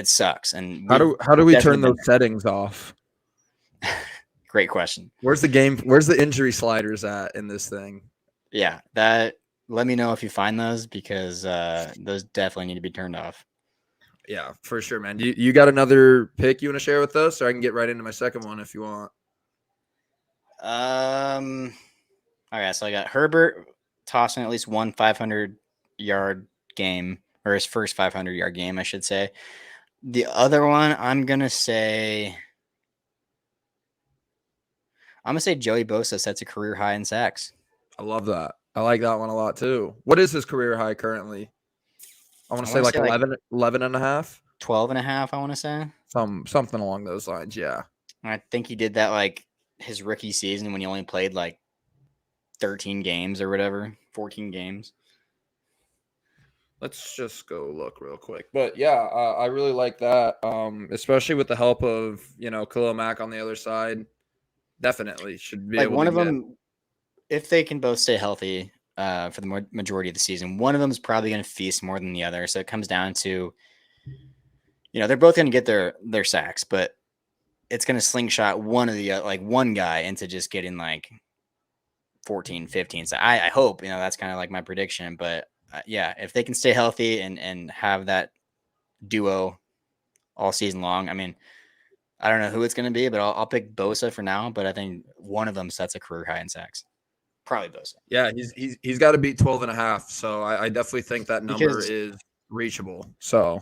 sucks, and How we've do we definitely turn been those settings off? there. Great question. Where's the game? Where's the injury sliders at in this thing? Yeah, that. Let me know if you find those, because those definitely need to be turned off. Yeah, for sure, man. You got another pick you want to share with us, or I can get right into my second one if you want. Um. All right, so I got Herbert tossing at least one 500-yard game, or his first 500-yard game, I should say. The other one, I'm gonna say Joey Bosa sets a career high in sacks. I love that. I like that one a lot too. What is his career high currently? I want I to say want to like say like 11 and a half. 12 and a half, I want to say. Something along those lines. Yeah. And I think he did that like his rookie season when he only played like 13 games or whatever, 14 games. Let's just go look real quick. But yeah, I really like that. Especially with the help of Khalil Mack on the other side. Definitely should be Like able one to of get. them, if they can both stay healthy for the majority of the season, one of them is probably going to feast more than the other. So it comes down to, they're both going to get their sacks, but it's going to slingshot one of the like one guy into just getting like 14, 15. So I hope, that's kind of like my prediction. But yeah, if they can stay healthy and have that duo all season long, I mean, I don't know who it's going to be, but I'll pick Bosa for now. But I think one of them sets a career high in sacks. Probably Bosa. Yeah, he's got to beat 12 and a half. So I definitely think that number Because is reachable. So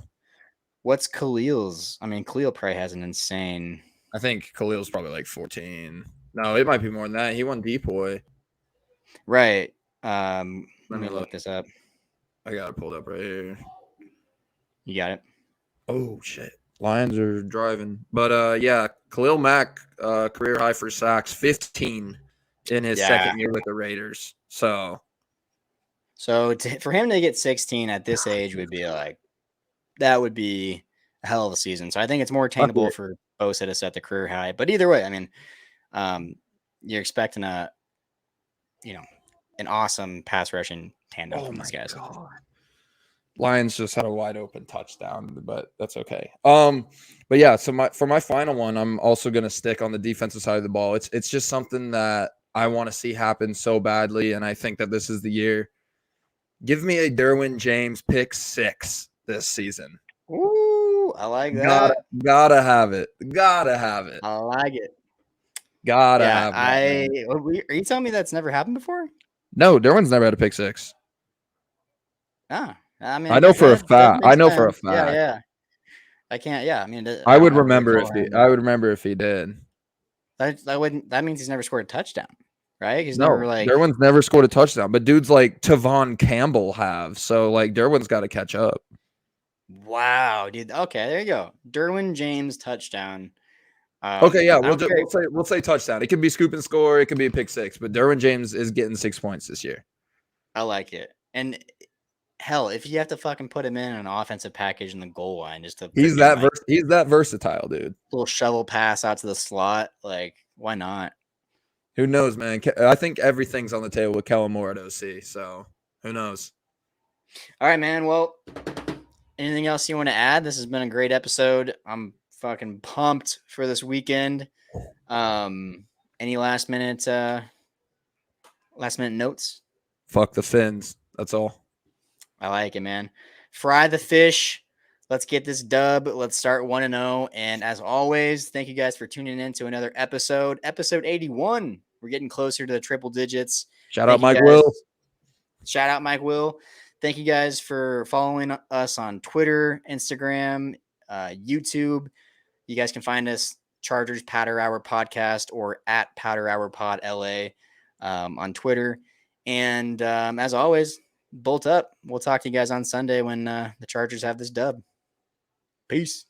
what's Khalil's? I mean, Khalil probably has an insane. I think Khalil's probably like 14. No, it might be more than that. He won Depoy. Right. Let Let me me look. look this up. I got it pulled up right here. You got it. Oh shit. Lions are driving. But yeah, Khalil Mack career high for sacks, 15 in his Yeah. second year with the Raiders. So So for him to get 16 at this age would be like, that would be a hell of a season. So I think it's more fuck attainable it. for Bosa to set the career high. But either way, I mean, you're expecting you know, an awesome pass rushing tandem Oh from my these guys. god. Lions just had a wide open touchdown, but that's okay. But yeah, so for my final one, I'm also gonna stick on the defensive side of the ball. It's just something that I want to see happen so badly, and I think that this is the year. Give me a Derwin James pick 6 this season. Ooh, I like Gotta that. gotta have it. Gotta have it. I like it. Gotta Yeah, have that, man. are you telling me that's never happened before? No, Derwin's never had a pick 6. Ah, I mean, I know for a that does fact. make I know for a sense. Yeah, fact. yeah. I can't. Yeah, I mean, I I don't would ever remember recall if he. him. I would remember if he did. That wouldn't. That means he's never scored a touchdown, right? He's never No, like. Derwin's never scored a touchdown, but dudes like Tavon Campbell have. So like Derwin's got to catch up. Wow, dude. Okay, there you go. Derwin James touchdown. Okay, yeah, I don't care. we'll say touchdown. It could be scoop and score. It could be a pick 6, but Derwin James is getting 6 points this year. I like it. And hell, if you have to fucking put him in an offensive package in the goal line just to freaking like He's that versatile, dude. little shovel pass out to the slot, like why not? Who knows, man? I think everything's on the table with Kellen Moore at OC. So who knows? All right, man. Well, anything else you want to add? This has been a great episode. I'm fucking pumped for this weekend. Any last minute notes? Fuck the Finns. That's all. I like it, man. Fry the fish. Let's get this dub. Let's start 1-0. And as always, thank you guys for tuning in to another episode. Episode 81. We're getting closer to the triple digits. Shout Thank out you Mike guys. Will. Shout out Mike Will. Thank you guys for following us on Twitter, Instagram, YouTube. You guys can find us Chargers Powder Hour Podcast or at Powder Hour Pod LA on Twitter. And as always, bolt up. We'll talk to you guys on Sunday when the Chargers have this dub. Peace.